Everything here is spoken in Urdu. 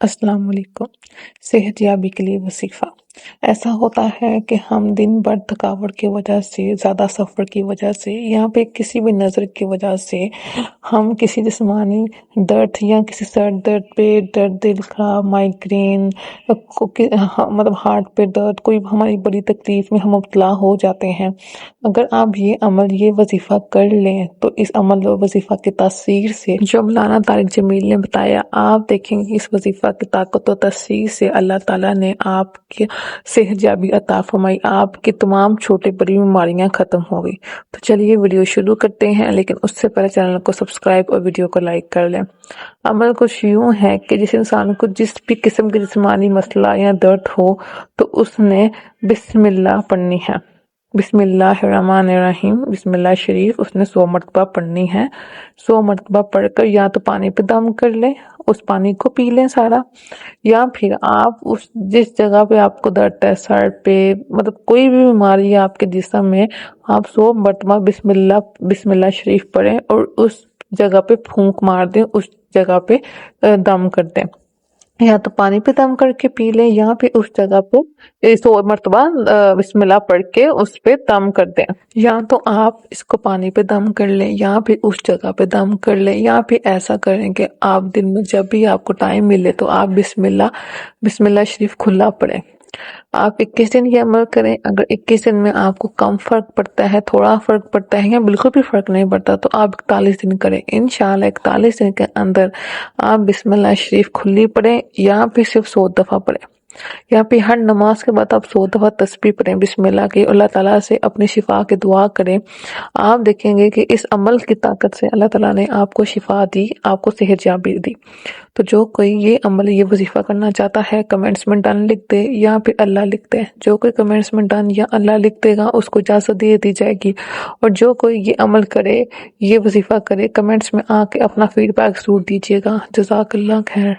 السلام علیکم۔ صحت یابی کے لیے وظیفہ ایسا ہوتا ہے کہ ہم دن بھر تھکاوٹ کی وجہ سے، زیادہ سفر کی وجہ سے، یہاں پہ کسی بھی نظر کی وجہ سے ہم کسی جسمانی درد یا کسی سر درد، پیٹ درد، دل کا مائگرین، مطلب ہارٹ پہ درد، کوئی ہماری بڑی تکلیف میں ہم مبتلا ہو جاتے ہیں۔ اگر آپ یہ وظیفہ کر لیں تو اس عمل و وظیفہ کی تاثیر سے جو مولانا طارق جمیل نے بتایا، آپ دیکھیں گے اس وظیفہ کی طاقت و تاثیر سے اللہ تعالیٰ نے آپ کی صحت یابی عطا فرمائی، آپ کی تمام چھوٹی بڑی بیماریاں ختم ہو گئی۔ تو چلیے ویڈیو شروع کرتے ہیں، لیکن اس سے پہلے چینل کو سبسکرائب اور ویڈیو کو لائک کر لیں۔ عمل کچھ یوں ہے کہ جس انسان کو جس بھی قسم کے جسمانی مسئلہ یا درد ہو تو اس نے بسم اللہ پڑھنی ہے۔ بسم اللہ الرحمن الرحیم، بسم اللہ شریف اس نے 100 مرتبہ پڑھنی ہے۔ 100 مرتبہ پڑھ کر یا تو پانی پہ دم کر لیں، اس پانی کو پی لیں سارا، یا پھر آپ جس جگہ پہ آپ کو درد ہے، سر پہ، مطلب کوئی بھی بیماری ہے آپ کے جسم میں، آپ 100 مرتبہ بسم اللہ شریف پڑھیں اور اس جگہ پہ پھونک مار دیں، اس جگہ پہ دم کر دیں، یا تو پانی پہ دم کر کے پی لیں، یا پھر اس جگہ پہ 100 مرتبہ بسم اللہ پڑھ کے اس پہ دم کر دیں، یا تو آپ اس کو پانی پہ دم کر لیں یا پھر اس جگہ پہ دم کر لیں، یا پھر ایسا کریں کہ آپ دن میں جب بھی آپ کو ٹائم ملے تو آپ بسم اللہ شریف کھلا پڑھیں۔ آپ 21 دن یہ عمل کریں۔ اگر 21 دن میں آپ کو کم فرق پڑتا ہے، تھوڑا فرق پڑتا ہے یا بالکل بھی فرق نہیں پڑتا تو آپ 41 دن کریں۔ انشاءاللہ 41 دن کے اندر آپ بسم اللہ شریف کھلی پڑھیں یا پھر صرف 100 دفعہ پڑھیں، یا پھر ہر نماز کے بعد آپ 100 دفعہ تسبیح پڑھیں بسم اللہ کی، اللہ تعالیٰ سے اپنی شفا کی دعا کریں۔ آپ دیکھیں گے کہ اس عمل کی طاقت سے اللہ تعالیٰ نے آپ کو شفا دی، آپ کو صحت یابی دی۔ تو جو کوئی یہ وظیفہ کرنا چاہتا ہے کمنٹس میں ڈن لکھ دے یا پھر اللہ لکھ دے۔ جو کوئی کمنٹس میں ڈن یا اللہ لکھ دے گا اس کو اجازت دے دی جائے گی، اور جو کوئی یہ عمل کرے، یہ وظیفہ کرے، کمنٹس میں آ کے اپنا فیڈ بیک ضرور دیجیے گا۔ جزاک اللہ خیر۔